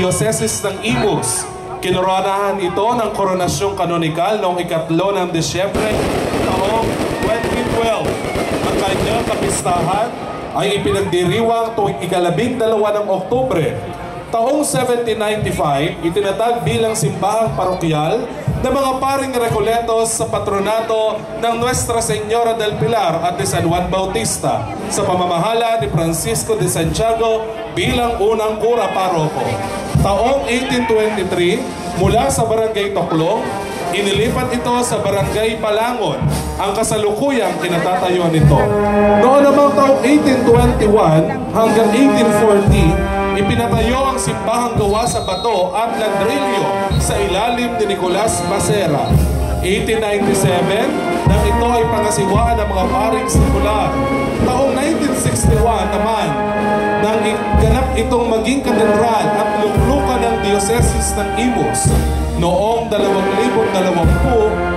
Diocese ng Imus. Kinoronahan ito ng koronasyong kanonikal noong 3 ng Disyembre taong 2012. Ang kanyang kapistahan ay ipinagdiriwang tuwing 12 ng Oktubre. Taong 1795, itinatag bilang simbahang parokyal ng mga paring Recoletos sa patronato ng Nuestra Señora del Pilar at de San Juan Bautista sa pamamahala ni Francisco de Santiago bilang unang kura paroko. Taong 1823, mula sa Barangay Toklong, inilipat ito sa Barangay Palangon, ang kasalukuyang kinatatayo nito. Noon namang taong 1821 hanggang 1840, ipinatayo ang simbahang gawa sa bato at ladrilyo sa ilalim ni Nicolas Macera. 1897, nang ito ay pangasiwaan ng mga paring sekular. Taong 1961 naman, nang iganap itong maging katedral at luklukan ng Diocese ng Imus. Noong 2020,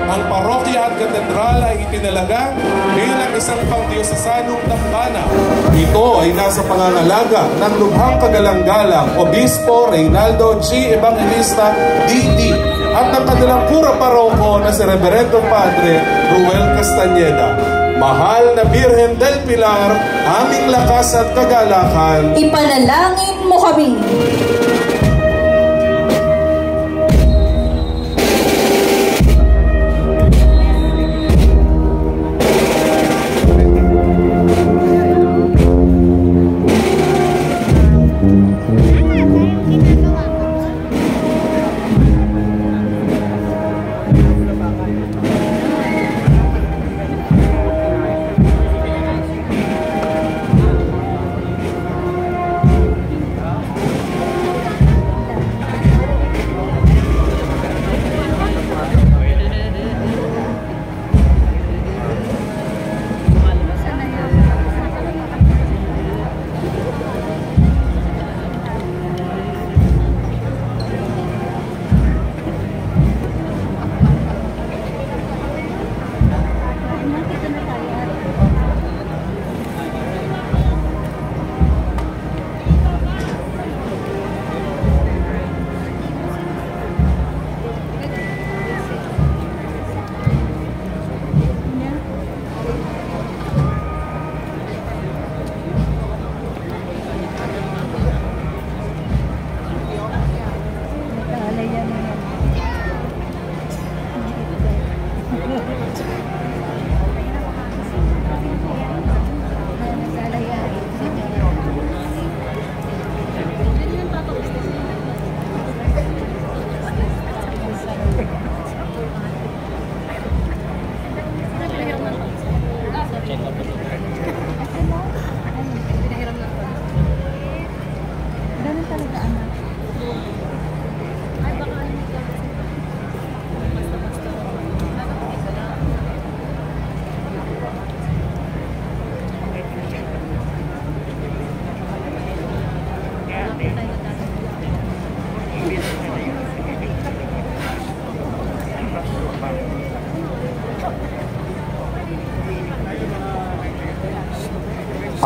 ang parokya at katedral ay itinalaga bilang isang pang-diocesanong dambana. Ito ay nasa pangangalaga ng lubhang kagalang-galang Obispo Reynaldo G. Evangelista D.D. at ng kanilang pura paroko na si Reverendo Padre Ruel Castañeda. Mahal na Birhen del Pilar, aming lakas at kagalakan, ipanalangin mo kami.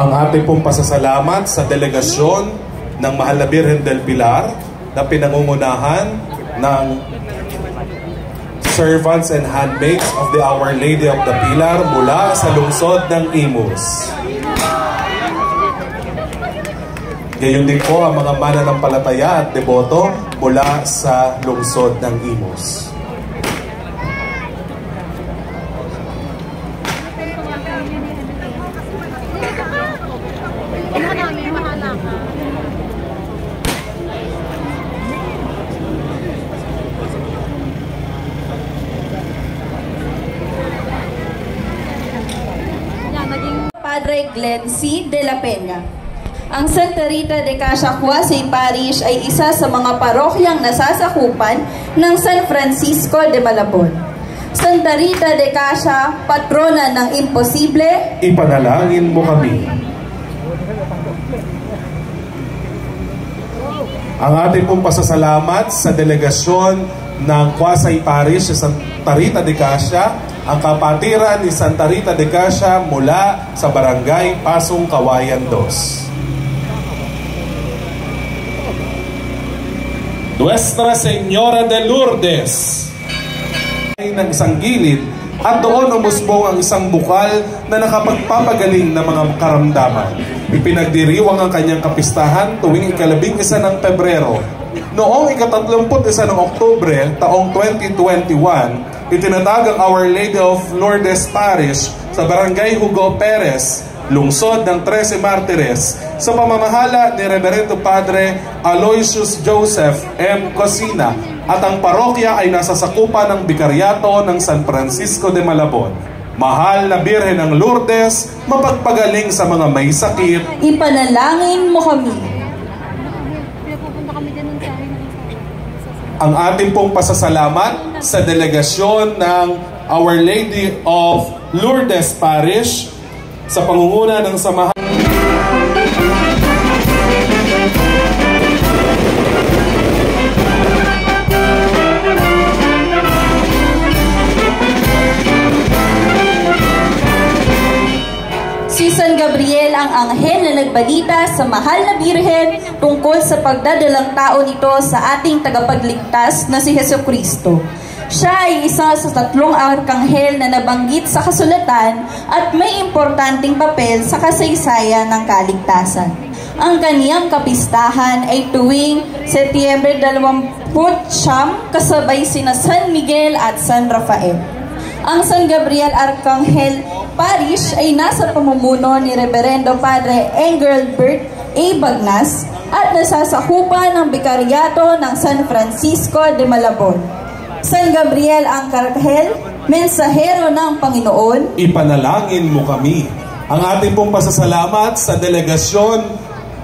ang ating pong pasasalamat sa delegasyon ng Mahal na Birhen del Pilar na pinangungunahan ng servants and handmaids of the Our Lady of the Pilar mula sa lungsod ng Imus. Gayon din po ang mga mananampalataya at deboto mula sa lungsod ng Imus. Padre Glenn C. de la Peña. Ang Santa Rita de Casa Huasay Parish ay isa sa mga parokyang nasasakupan ng San Francisco de Malabon. Santa Rita de Casa, patrona ng imposible, ipanalangin mo kami. Ang ating pong pasasalamat sa delegasyon ng Huasay Parish sa Santa Rita de Casa, ang kapatiran ni Santa Rita de Casa mula sa Barangay Pasong Kawayan 2. Nuestra Señora de Lourdes ay ng isang gilid at doon umusbong ang isang bukal na nakapagpapagaling ng mga karamdaman. Ipinagdiriwang ang kanyang kapistahan tuwing ika-11 ng Pebrero. Noong ika-31 ng Oktubre, taong 2021, itinatag ang Our Lady of Lourdes Parish sa Barangay Hugo Perez, lungsod ng 13 Martires, sa pamamahala ni Reverendo Padre Aloysius Joseph M. Cosina, at ang parokya ay nasa sakupan ng Bikaryato ng San Francisco de Malabon. Mahal na Birhen ng Lourdes, mapagpagaling sa mga may sakit. Ipanalangin mo kami. Ang ating pong pasasalamat sa delegasyon ng Our Lady of Lourdes Parish sa pangunguna ng samahan. Si San Gabriel ang anghel na nagbalita sa mahal na Birhen tungkol sa pagdadalang tao nito sa ating tagapagligtas na si Jesucristo. Siya ay isa sa 3 arkanghel na nabanggit sa kasulatan at may importanteng papel sa kasaysayan ng kaligtasan. Ang kaniyang kapistahan ay tuwing Setyembre 29 kasabay sina San Miguel at San Rafael. Ang San Gabriel Arkanghel Parish ay nasa pamumuno ni Reverendo Padre Engelbert A. Bagnas at nasasakupan ng Bikaryato ng San Francisco de Malabon. San Gabriel ang Arkanghel, mensahero ng Panginoon, Ipanalangin mo kami. Ang ating pong pasasalamat sa delegasyon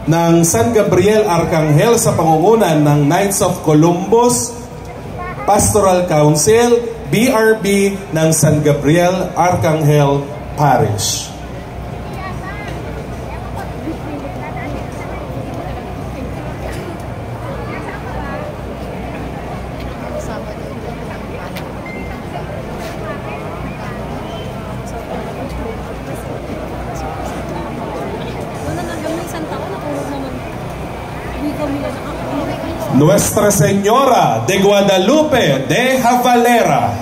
ng San Gabriel Arkanghel sa pangungunan ng Knights of Columbus Pastoral Council, BRB ng San Gabriel Arkanghel Parish. Nuestra Señora de Guadalupe de Javalera.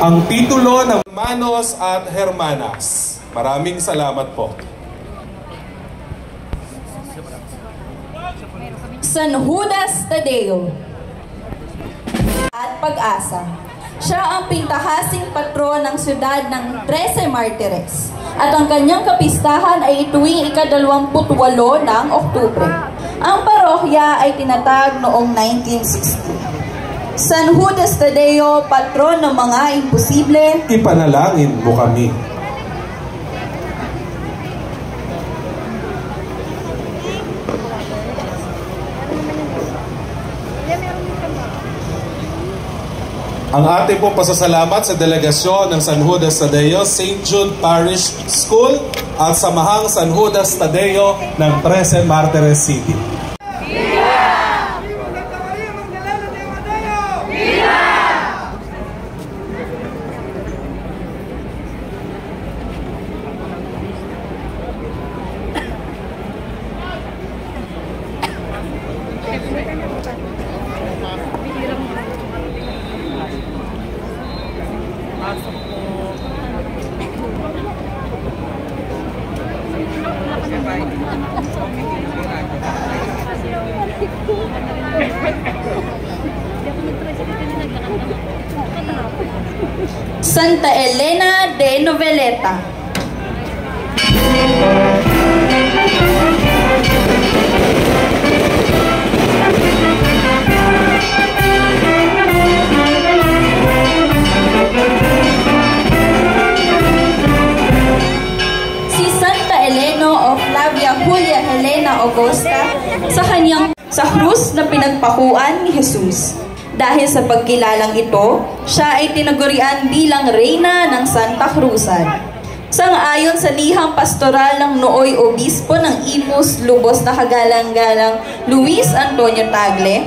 Ang titulo ng Hermanos at Hermanas. Maraming salamat po. San Judas Tadeo at Pag-asa. Siya ang pintahasing patron ng siyudad ng 13 Martires at ang kanyang kapistahan ay tuwing ika-28 ng Oktubre. Ang parokya ay tinatag noong 1960. San Judas Tadeo, patron ng mga imposible, Ipanalangin mo kami. Ang ating pong pasasalamat sa delegasyon ng San Judas Tadeo, St. Jude Parish School at Samahang San Judas Tadeo ng 13 Martires City. Santa Elena de Noveleta. Si Santa Elena o Flavia Julia Helena Augusta sa krus na pinagpakuan ni Jesus. Dahil sa pagkilalang ito, siya ay tinagurian bilang Reyna ng Santa Cruzan. Sang-ayon sa liham pastoral ng nooy obispo ng Imus, Lubos na kagalang-galang Luis Antonio Tagle,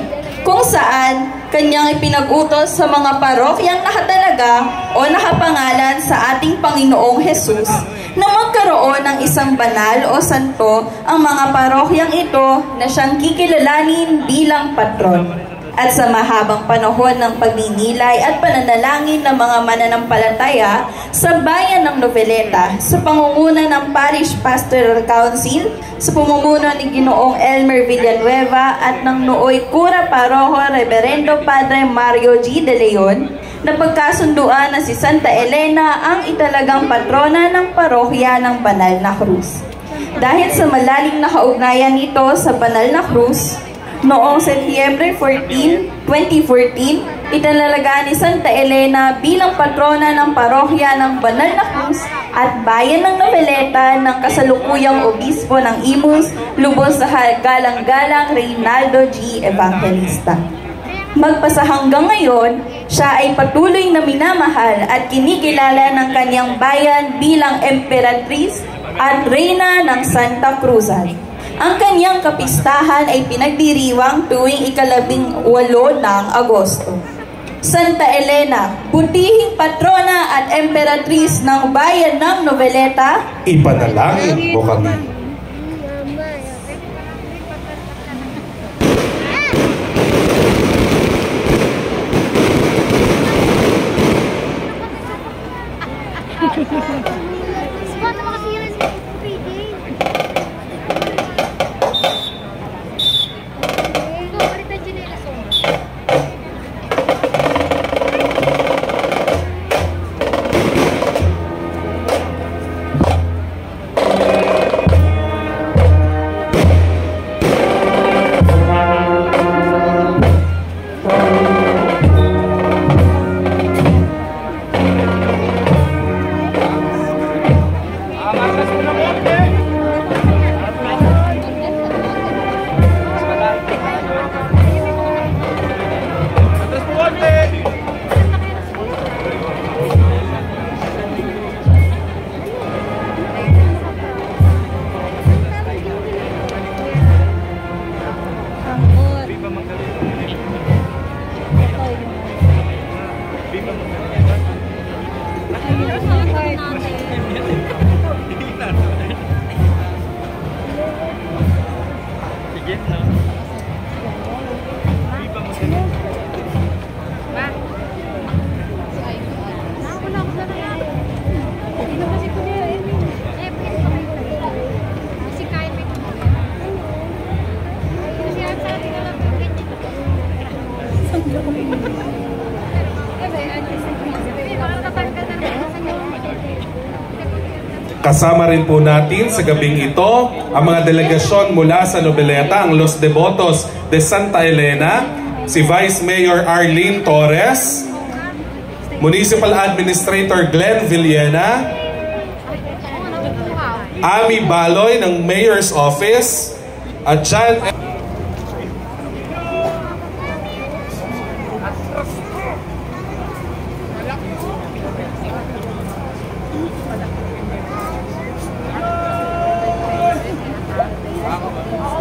kung saan kanyang ipinag-utos sa mga parokyang nakatalaga o nakapangalan sa ating Panginoong Hesus na magkaroon ng isang banal o santo ang mga parokyang ito na siyang kikilalanin bilang patron. At sa mahabang panahon ng pagninilay at pananalangin ng mga mananampalataya sa bayan ng Noveleta sa pangunguna ng Parish Pastoral Council, sa pamumuno ni Ginoong Elmer Villanueva at ng nooy Kura Paroho Reverendo Padre Mario G. De Leon, na pagkasunduan na si Santa Elena ang italagang patrona ng parokya ng Banal na Cruz. Dahil sa malalim na kaugnayan nito sa Banal na Cruz, noong Setyembre 14, 2014, itinalaga ni Santa Elena bilang patrona ng parokya ng Banal na Cruz at bayan ng Noveleta ng kasalukuyang obispo ng Imus, lubos sa galang-galang Reynaldo G. Evangelista. Magpasa hanggang ngayon, siya ay patuloy na minamahal at kinikilala ng kanyang bayan bilang Emperatriz at Reyna ng Santa Cruzan. Ang kanyang kapistahan ay pinagdiriwang tuwing ika-18 ng Agosto. Santa Elena, butihing patrona at emperatriz ng bayan ng Noveleta, Ipanalangin mo kami. Kasama rin po natin sa gabing ito ang mga delegasyon mula sa Noveleta, ang Los Devotos de Santa Elena, si Vice Mayor Arlene Torres, Municipal Administrator Glenn Villena, Ami Baloy ng Mayor's Office, at John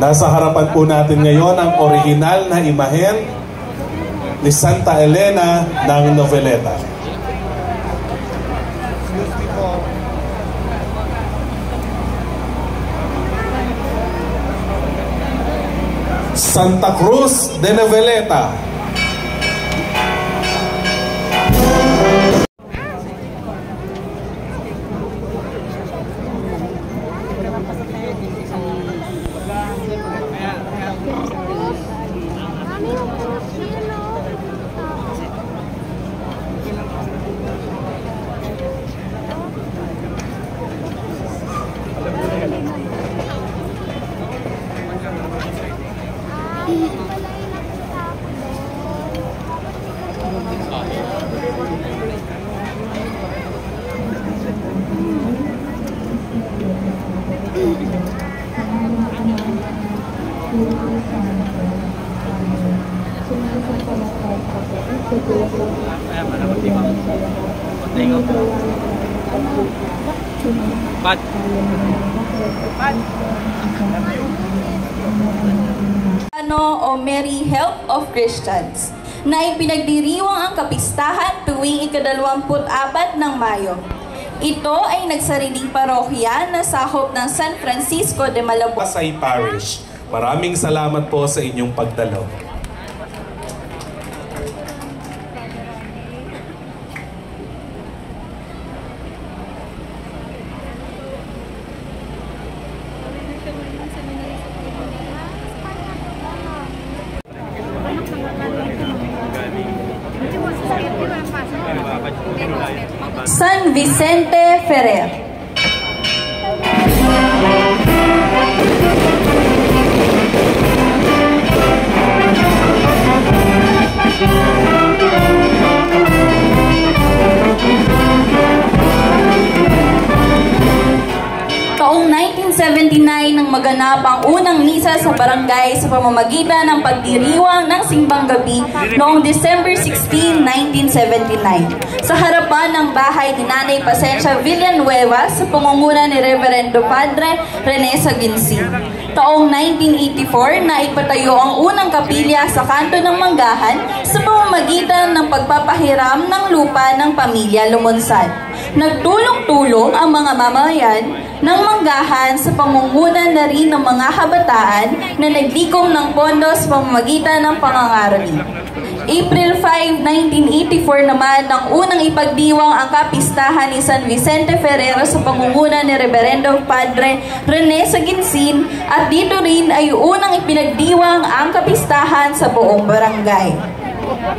Nasa harapan po natin ngayon ang original na imahen ni Santa Elena ng Noveleta. Santa Cruz de Noveleta. Pat. o Merry Help of Christians na ipinagdiriwang ang kapistahan tuwing ika-24 ng Mayo. Ito ay nagsariling parokya na sakop ng San Francisco de Malabon. Pasay Parish. Maraming salamat po sa inyong pagdalo. San Vicente Ferrer. Taong 1979 nang maganap ang unang misa sa barangay sa pamamagitan ng pagdiriwang ng simbang gabi noong December 16, 1979 sa harapan ng bahay ni Nanay Pasencia Villanueva sa pangunguna ni Reverendo Padre Rene Saginsin. Taong 1984 na ipatayo ang unang kapilya sa kanto ng Manggahan sa pamamagitan ng pagpapahiram ng lupa ng pamilya Lumunsad. Nagtulong-tulong ang mga mamayan ng Manggahan sa pamumunan na rin ng mga kabataan na naglikom ng pondo sa pamamagitan ng pangangaroling. April 5, 1984 naman nang unang ipagdiwang ang kapistahan ni San Vicente Ferrer sa pangunguna ni Reverendo Padre Rene Saginsin at dito rin ay unang ipinagdiwang ang kapistahan sa buong barangay.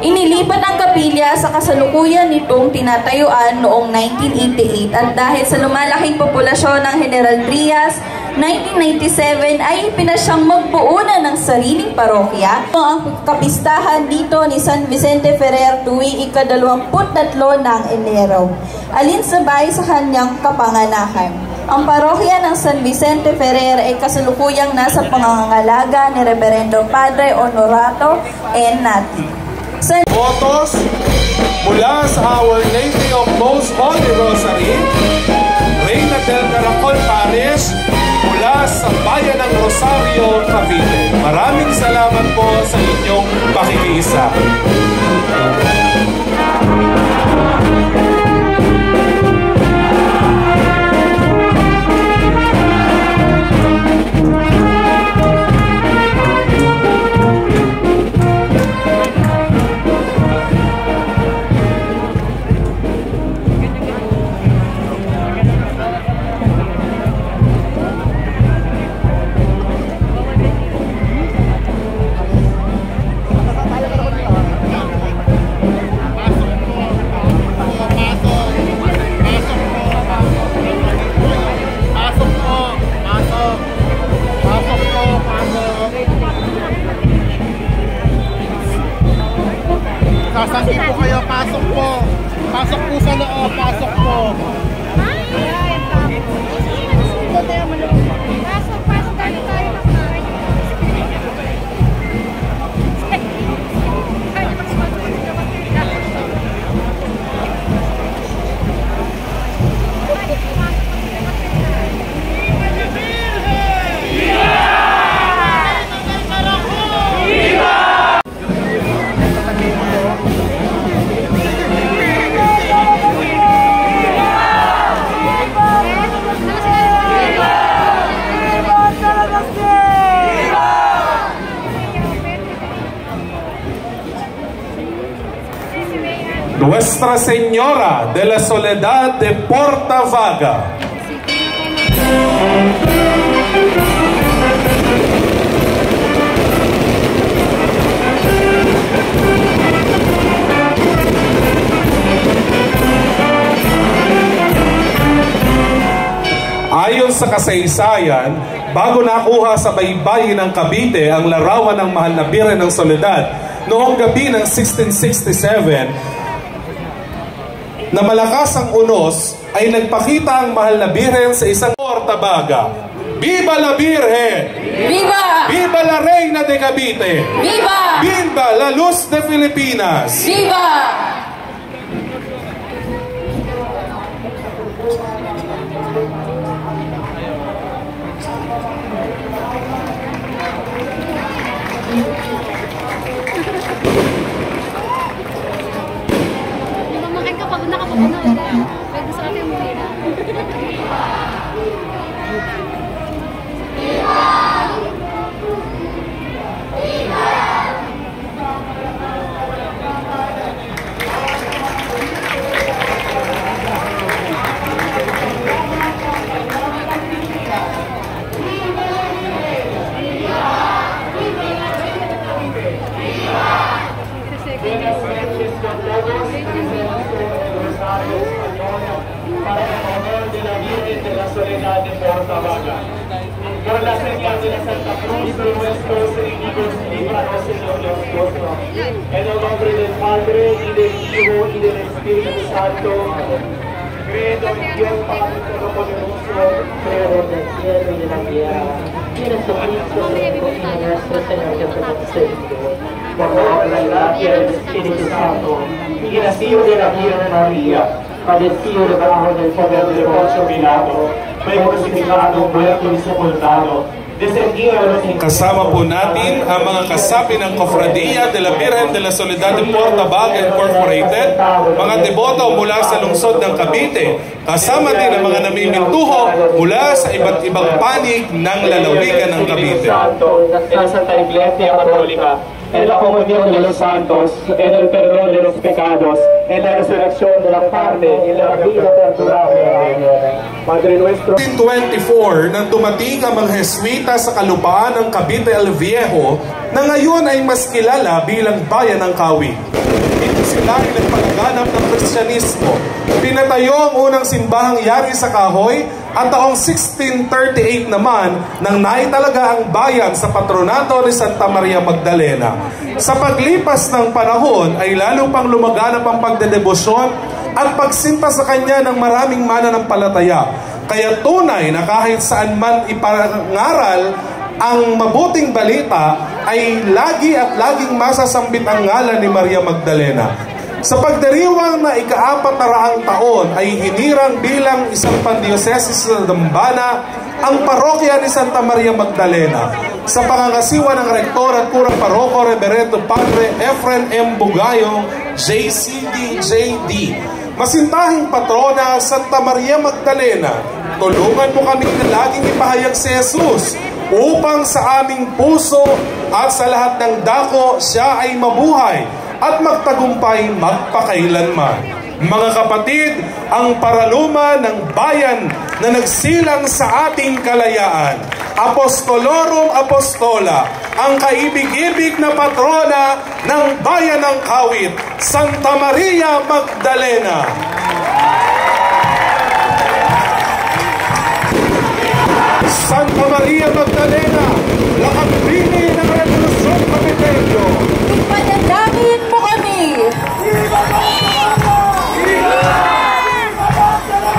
Inilipat ang kapilya sa kasalukuyan nitong tinatayuan noong 1988 at dahil sa lumalaking populasyon ng General Trias, 1997 ay pinasyang magbuo na ng sariling parokya. Ang kapistahan dito ni San Vicente Ferrer tuwing ika-23 ng Enero, alinsabay sa kanyang kapanganakan. Ang parokya ng San Vicente Ferrer ay kasalukuyang nasa pangangalaga ni Reverendo Padre Honorato N. Nati. Botos mula sa Our Lady of Most Holy Rosary, Reina del Caracol Parish, mula sa Bayan ng Rosario, Cavite. Maraming salamat po sa inyong pakikiisa. Sasangkin po kayo, pasok po. Pasok po sa loob, pasok po. Pasok tayo tayo. Nuestra Señora de la Soledad de Portavaga. Ayon sa kasaysayan, bago nakuha sa baybayin ng Cavite ang larawan ng Mahal na Birhen ng Soledad noong gabi ng 1667, na malakas ang unos, ay nagpakita ang Mahal na Birhen sa isang Portavaga. Viva la Virgen! Viva! Viva la Reina de Cavite! Viva! Viva la Luz de Filipinas! Viva! Mamakan ka pag nakapapanood. Pwede sa akin mo nila. Para en honor de la Virgen de la Soledad de Portabaga. Por la señal de la Santa Cruz de nuestros enemigos, líbranos, Señor Dios nuestro. En el nombre del Padre, y del Hijo, y del Espíritu Santo. Creo en Dios Padre Todopoderoso, Creador del cielo y de la tierra. Y en Jesucristo, nuestro Señor Jesucristo. Por la obra y gracia del Espíritu Santo, y nacido de la Virgen María, padecido debajo del poder de Poncio Pilato, fue crucificado, muerto y sepultado, descendido a los infiernos. Kasama po natin ang mga kasapi ng Cofradia de la Virgen de la Soledad de Portabaga Incorporated, mga deboto mula sa lungsod ng Cavite. Kasama din ang mga namimintuho mula sa iba't ibang panig ng lalawigan ng Cavite. En la Santa Iglesia Católica, en la comunión de los santos, en el perdón de los pecados, en la resurrección de la carne, en la vida perdurable. Padre nuestro. 1924, nang dumating ang mga Jesuita sa kalupaan ng Cavite el Viejo, na ngayon ay mas kilala bilang Bayan ng Kawit. Dito sila ay nagpalaganap ng Kristyanismo. Pinatayo ang unang simbahang yari sa kahoy at taong 1638 naman nang naitalaga ang bayan sa patronato ni Santa Maria Magdalena. Sa paglipas ng panahon ay lalo pang lumaganap ang pagdedebosyon at pagsinta sa kanya ng maraming mananampalataya. Kaya tunay na kahit saan man ipangaral ang mabuting balita ay lagi at laging masasambit ang ngalan ni Maria Magdalena. Sa pagdiriwang na ika-400 taon ay hinirang bilang isang pandiocesis sa Dambana ang parokya ni Santa Maria Magdalena sa pangangasiwa ng rektor at kurang paroko Reverendo Padre Efren M. Bugayong JCD. Masintahing patrona Santa Maria Magdalena, tulungan mo kami na laging ipahayag si Jesus upang sa aming puso at sa lahat ng dako siya ay mabuhay at magtagumpay magpakailanman. Mga kapatid, ang paraluma ng bayan na nagsilang sa ating kalayaan, Apostolorum Apostola, ang kaibig-ibig na patrona ng Bayan ng Kawit, Santa Maria Magdalena. Santa Maria Magdalena, lakad-bini ng Revolusyon Kapitelyo. Ipanalangin mo kami!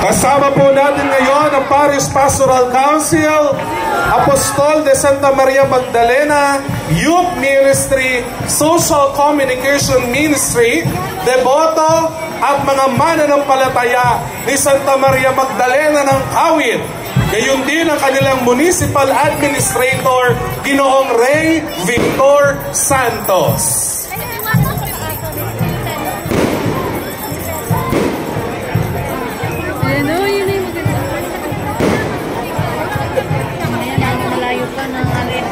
Kasama po natin ngayon ang Parish Pastoral Council, Apostol de Santa Maria Magdalena, Youth Ministry, Social Communication Ministry, Deboto at mga mananampalataya ni Santa Maria Magdalena ng Kawit. Gayon din ang kanilang Municipal Administrator, Ginoong Ray Victor Santos. Malayo pa ng alin.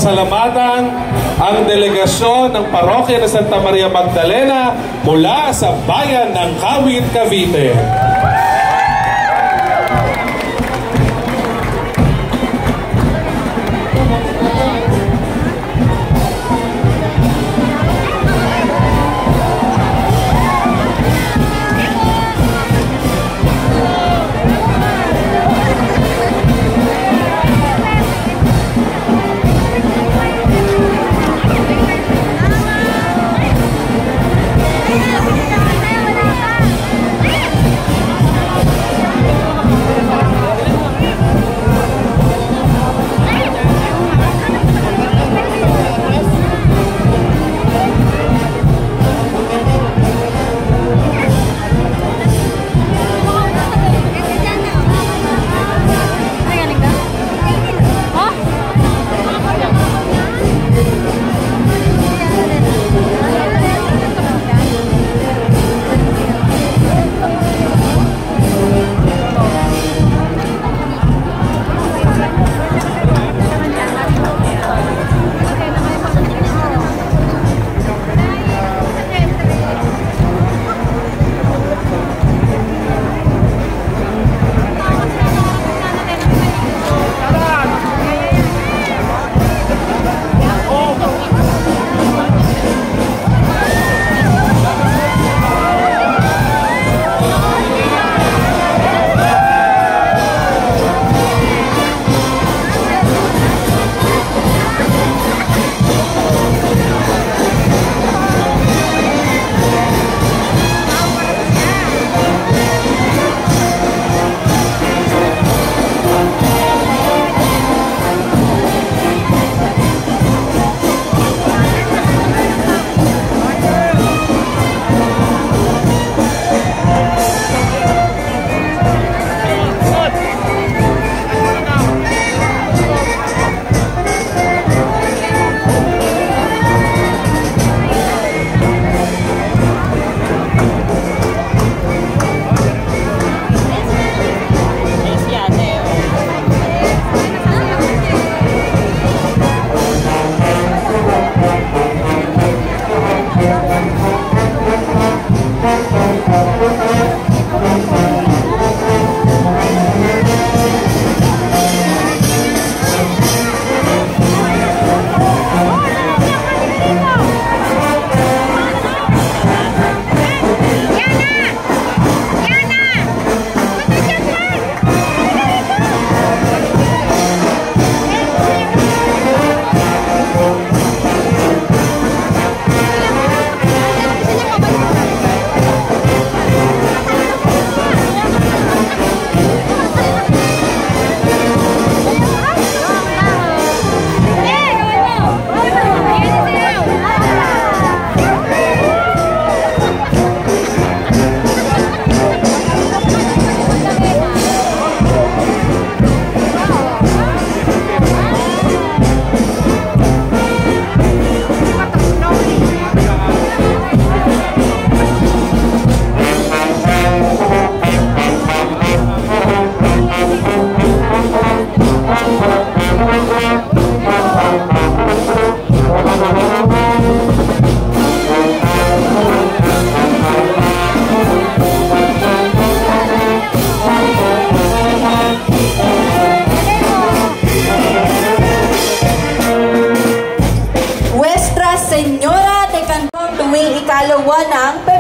pasalamatan ang delegasyon ng Parokya ng Santa Maria Magdalena mula sa bayan ng Kawit, Cavite.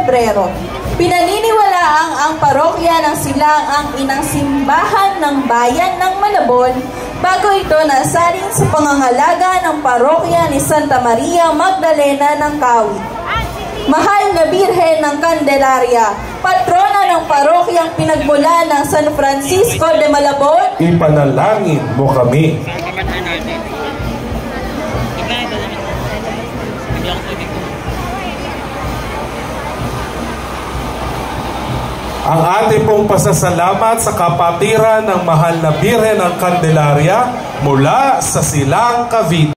Pebrero. Pinaniniwalaang ang parokya ng Silang ang inang simbahan ng bayan ng Malabon bago ito nasalin sa pangangalaga ng parokya ni Santa Maria Magdalena ng Kawit. Mahal na Birhen ng Candelaria, patrona ng parokyang pinagmula ng San Francisco de Malabon, ipanalangin mo kami. Ang ating pong pasasalamat sa kapatiran ng Mahal na Birhen ng Candelaria mula sa Silang, Cavite.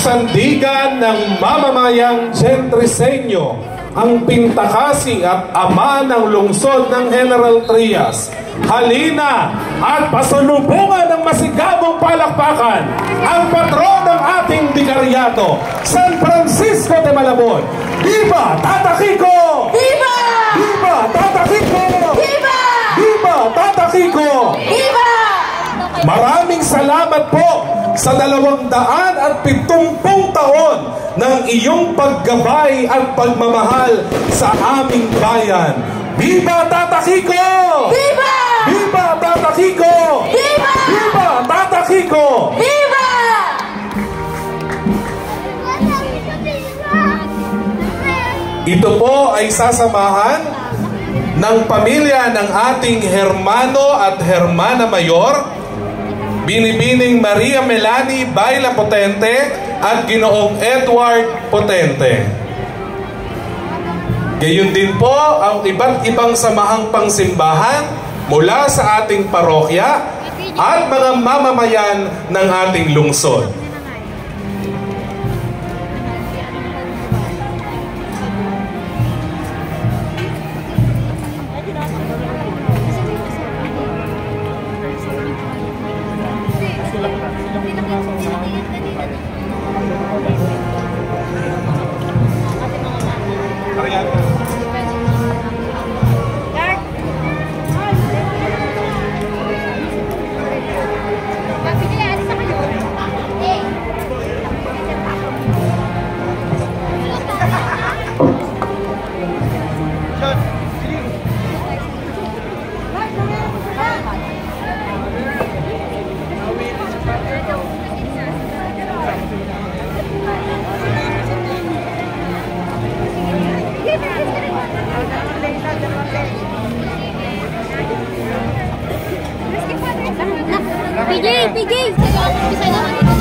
sandigan ng mamamayang Gentreseño, ang pintakasi at ama ng lungsod ng General Trias. Halina at pasalubungan ng masigabong palakpakan ang patron ng ating dikaryado, San Francisco de Malabon. Viva Tata Kiko! Viva! Viva Tata Kiko! Viva! Viva Tata Kiko! Viva! Maraming salamat po sa 270 taon ng iyong paggabay at pagmamahal sa aming bayan. Viva Tata Kiko! Viva! Viva Tata Kiko! Viva! Viva Tata Kiko! Viva! Ito po ay sasamahan ng pamilya ng ating Hermano at Hermana Mayor, Binibining Maria Melanie Bayla Potente at Ginoong Edward Potente. Gayon din po ang iba't ibang samahang pangsimbahan mula sa ating parokya at mga mamamayan ng ating lungsod. PJ! Bisa naman ito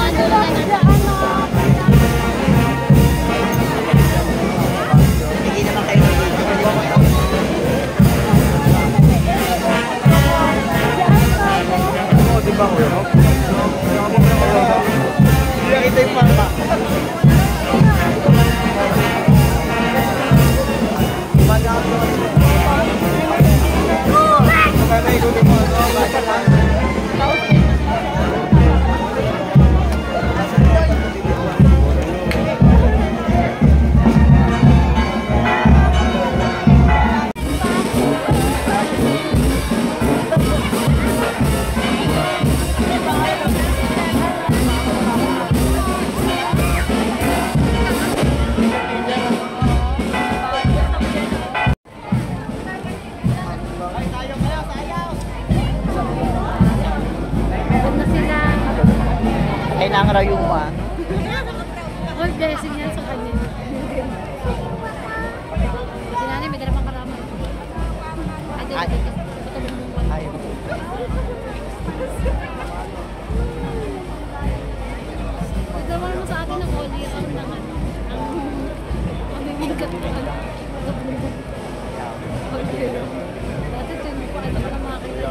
na ang rayuma. All blessing yan sa kanya. Sinanay, may dala pang karama. Ayaw. Nagdawa naman sa akin ng all year round naman. Ang bibigat na ano. All year round. Dati ito yung pakita ko na makakita.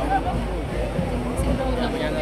Simbolo lang yan.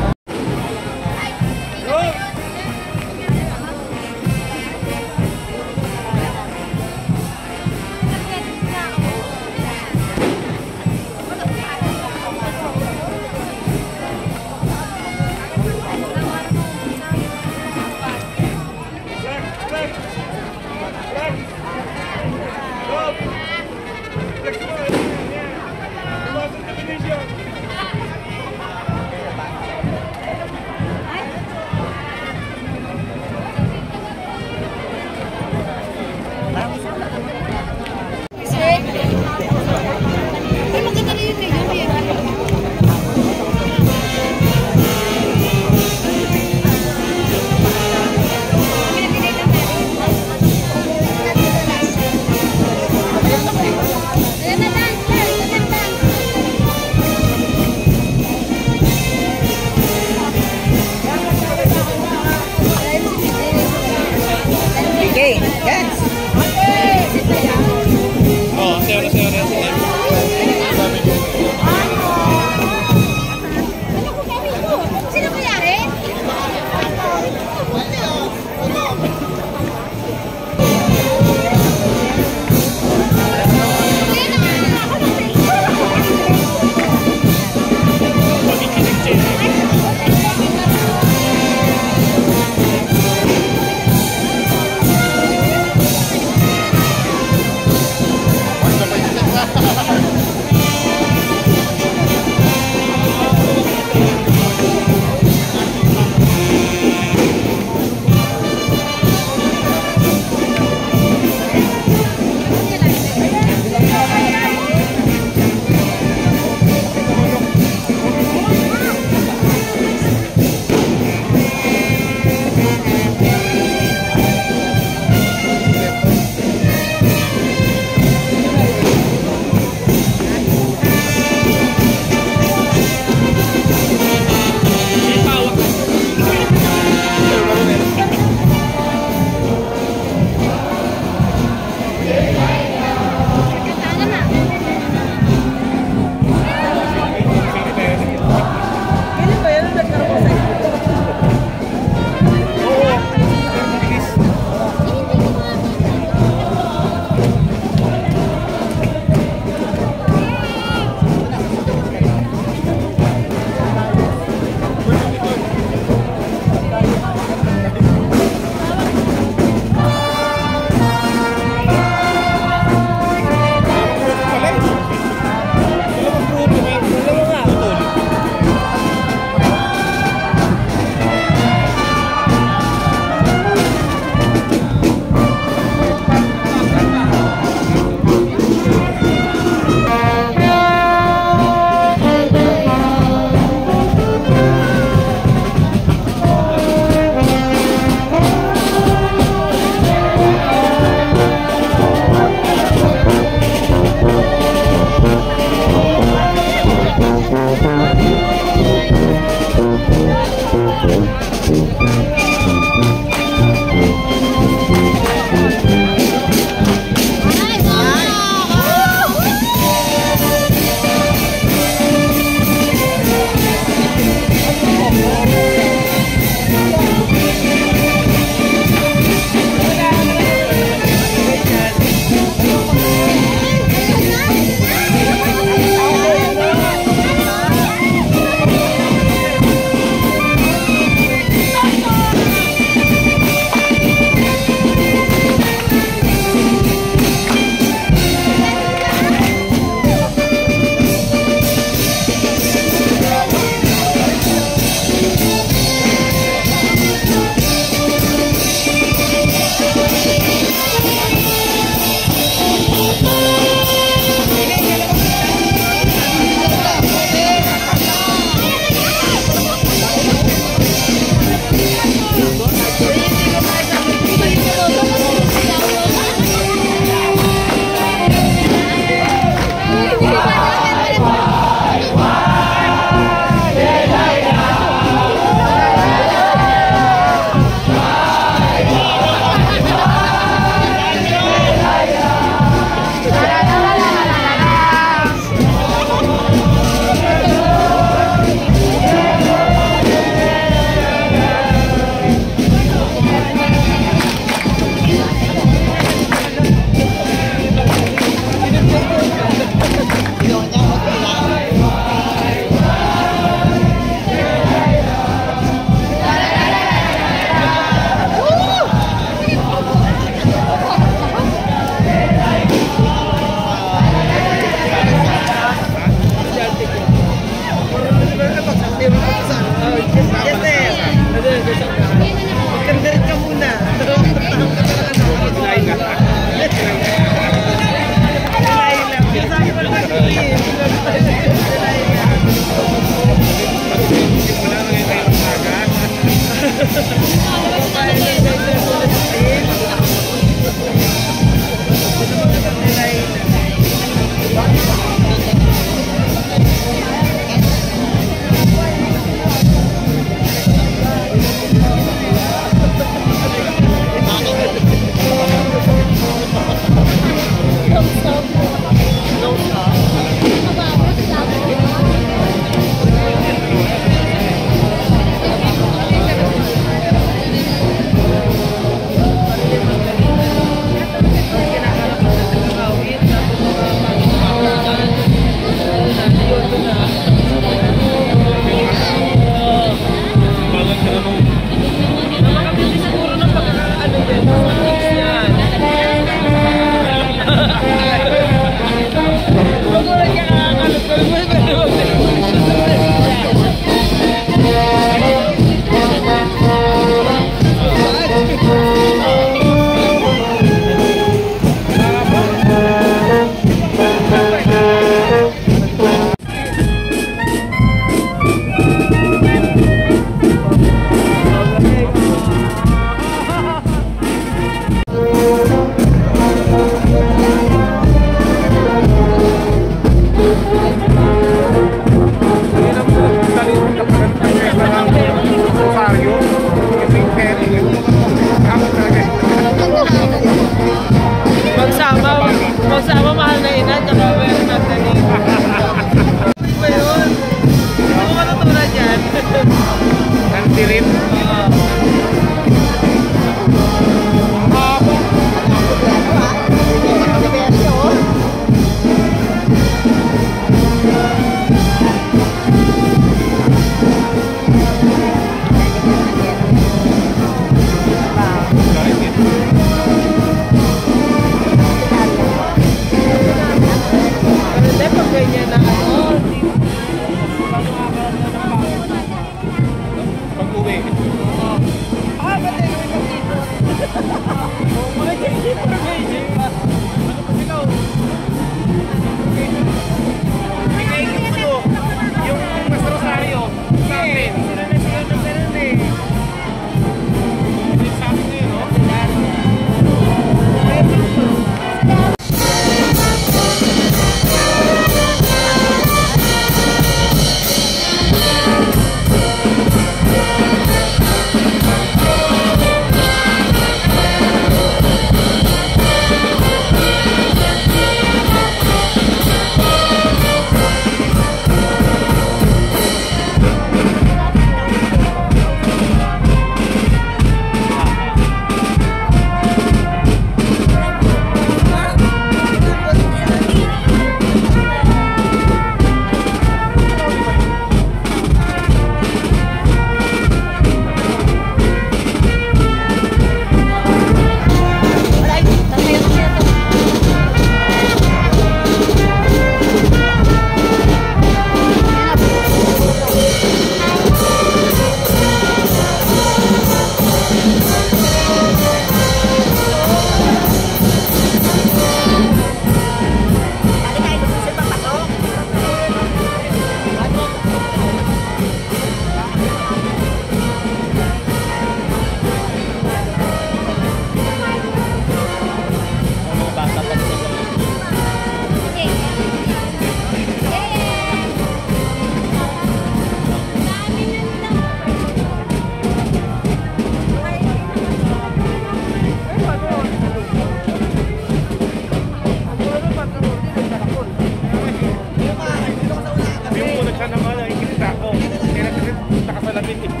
Viva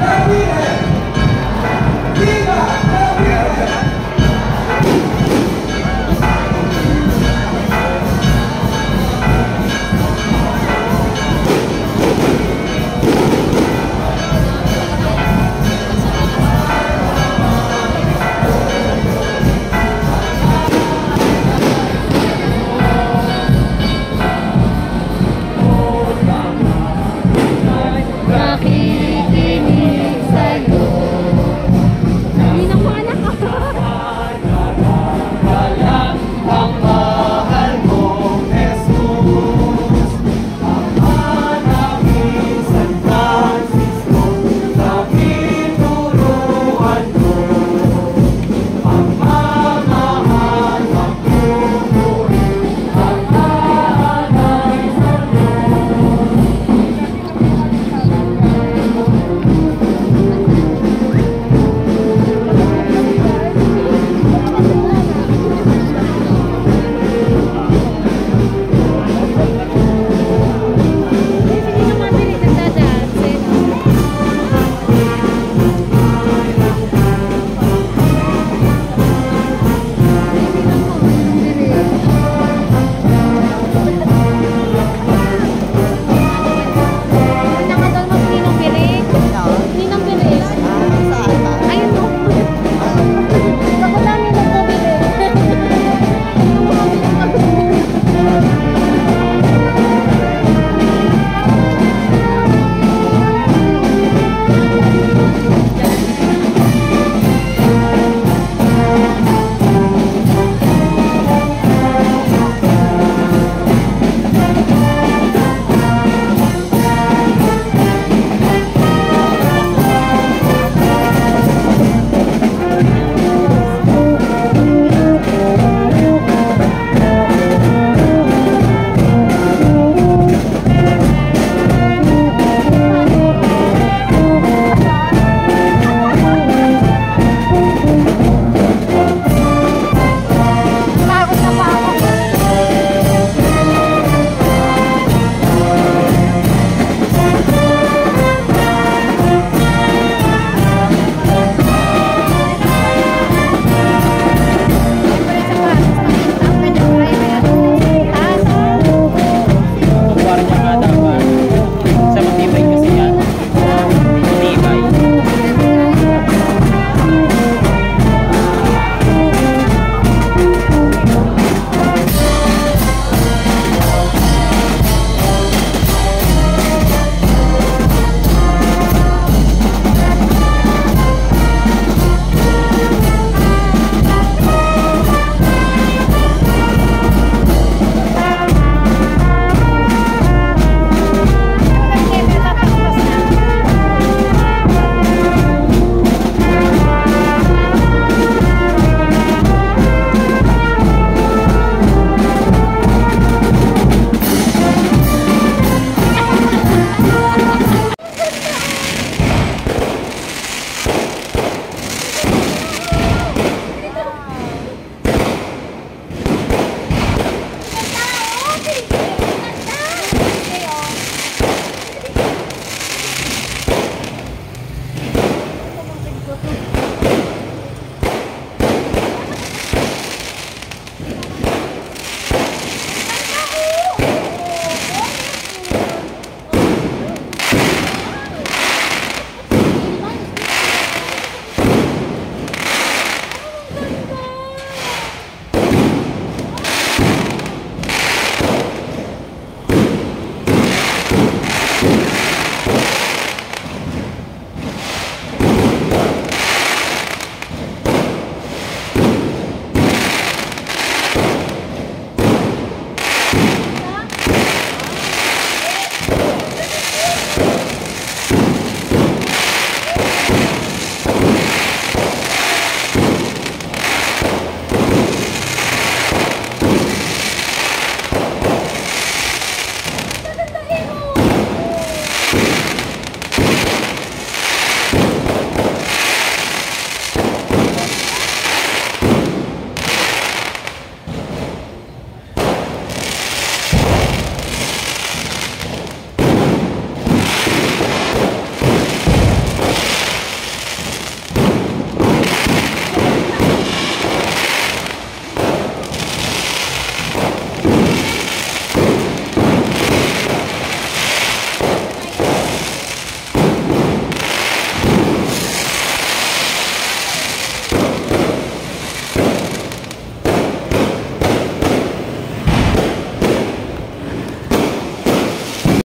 la vida!